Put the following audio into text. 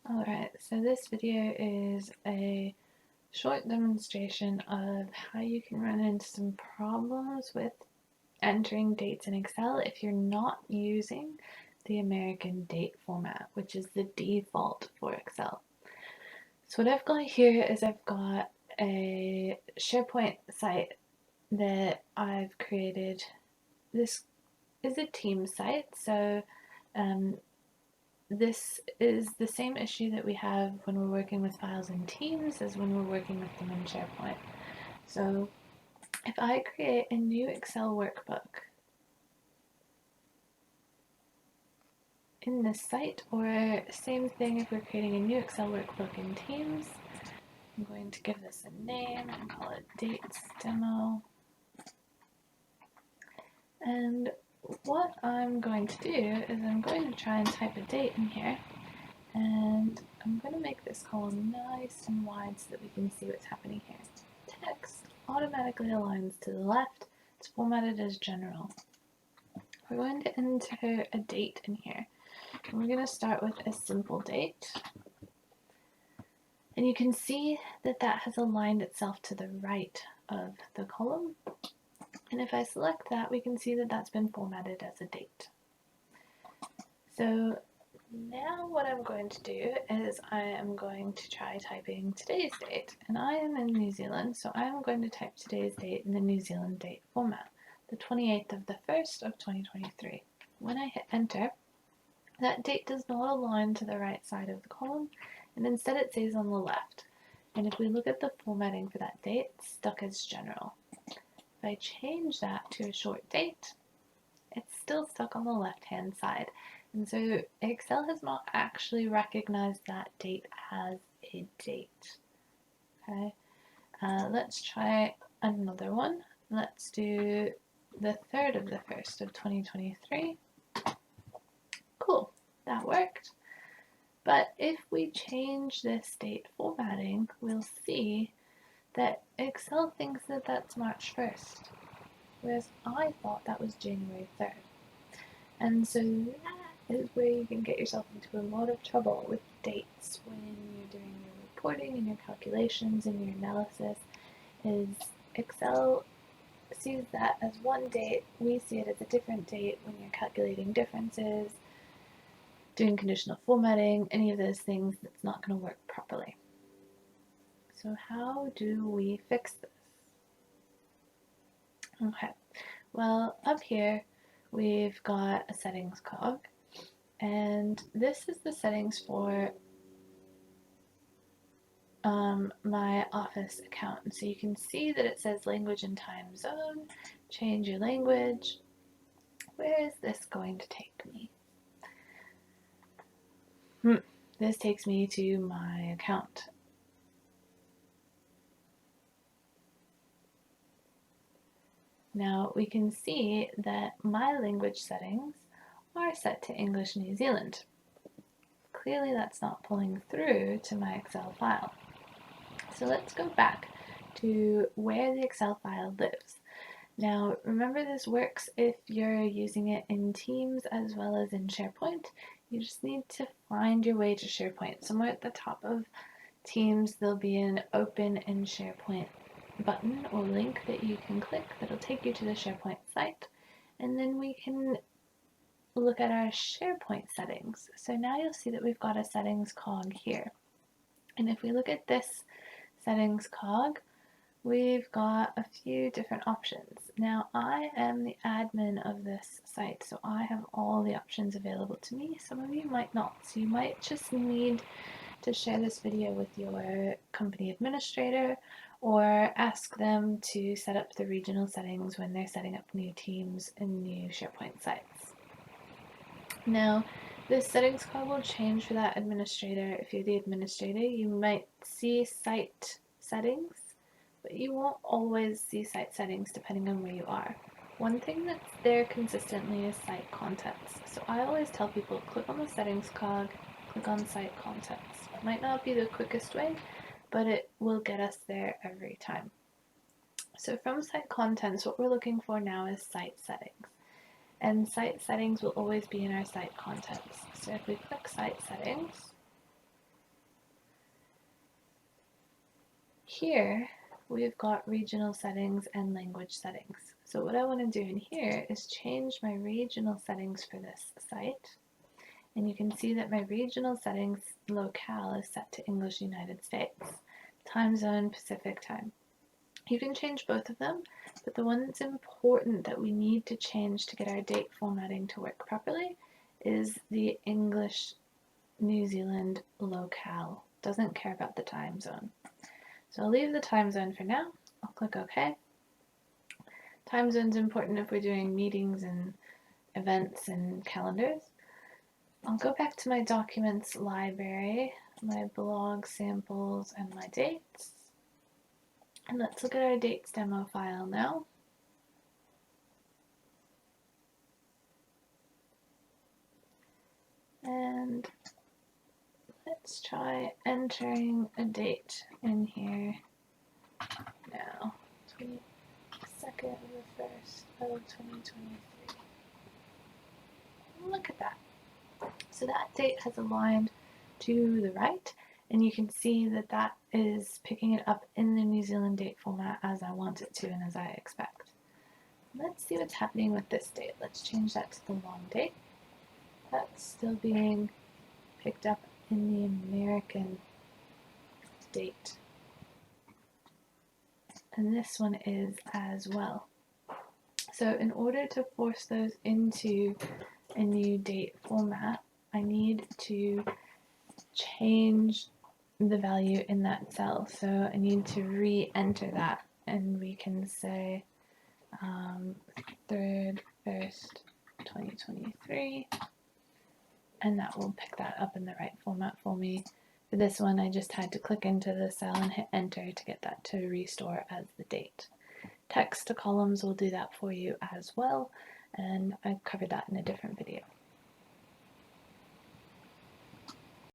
Alright, so this video is a short demonstration of how you can run into some problems with entering dates in Excel if you're not using the American date format, which is the default for Excel. So what I've got here is I've got a SharePoint site that I've created. This is a team site, so this is the same issue that we have when we're working with files in Teams as when we're working with them in SharePoint. So if I create a new Excel workbook in this site, or same thing if we're creating a new Excel workbook in Teams, I'm going to give this a name and call it Dates Demo. And what I'm going to do is I'm going to try and type a date in here, and I'm going to make this column nice and wide so that we can see what's happening here. Text automatically aligns to the left. It's formatted as general. We're going to enter a date in here. And we're going to start with a simple date. And you can see that that has aligned itself to the right of the column. And if I select that, we can see that that's been formatted as a date. So now what I'm going to do is I am going to try typing today's date, and I am in New Zealand, so I am going to type today's date in the New Zealand date format, the 28th of the 1st of 2023. When I hit enter, that date does not align to the right side of the column, and instead it stays on the left. And if we look at the formatting for that date, it's stuck as general. If I change that to a short date, it's still stuck on the left-hand side. And so Excel has not actually recognized that date as a date. Okay, let's try another one. Let's do the 3rd of the 1st of 2023. Cool, that worked. But if we change this date formatting, we'll see that Excel thinks that that's March 1st, whereas I thought that was January 3rd. And so that is where you can get yourself into a lot of trouble with dates when you're doing your reporting and your calculations and your analysis. Is Excel sees that as one date, we see it as a different date when you're calculating differences, doing conditional formatting, any of those things. That's not going to work properly. So how do we fix this? Okay, well, up here we've got a settings cog, and this is the settings for my Office account. And so you can see that it says language and time zone, change your language. Where is this going to take me? This takes me to my account. Now we can see that my language settings are set to English New Zealand. Clearly that's not pulling through to my Excel file. So let's go back to where the Excel file lives. Now remember, this works if you're using it in Teams as well as in SharePoint. You just need to find your way to SharePoint. Somewhere at the top of Teams there'll be an Open in SharePoint button or link that you can click that'll take you to the SharePoint site, and then we can look at our SharePoint settings. So now you'll see that we've got a settings cog here, and if we look at this settings cog, we've got a few different options. Now I am the admin of this site, so I have all the options available to me. Some of you might not, so you might just need to share this video with your company administrator or ask them to set up the regional settings when they're setting up new teams and new SharePoint sites. Now, this settings cog will change for that administrator. If you're the administrator, you might see site settings, but you won't always see site settings depending on where you are. One thing that's there consistently is site contents. So I always tell people, click on the settings cog, click on site contents. It might not be the quickest way, but it will get us there every time. So from site contents, what we're looking for now is site settings. And site settings will always be in our site contents. So if we click site settings, here we've got regional settings and language settings. So what I want to do in here is change my regional settings for this site. And you can see that my regional settings locale is set to English United States, time zone Pacific time. You can change both of them, but the one that's important that we need to change to get our date formatting to work properly is the English New Zealand locale. Doesn't care about the time zone. So I'll leave the time zone for now. I'll click OK. Time zone's important if we're doing meetings and events and calendars. I'll go back to my documents library, my blog samples, and my dates. And let's look at our dates demo file now. And let's try entering a date in here now. 22nd of the 1st of 2023. Look at that. So that date has aligned to the right, and you can see that that is picking it up in the New Zealand date format as I want it to and as I expect. Let's see what's happening with this date. Let's change that to the long date. That's still being picked up in the American date. And this one is as well. So in order to force those into a new date format, I need to change the value in that cell. So I need to re-enter that, and we can say 3rd, 1st, 2023, and that will pick that up in the right format for me. For this one, I just had to click into the cell and hit enter to get that to restore as the date. Text to columns will do that for you as well, and I've covered that in a different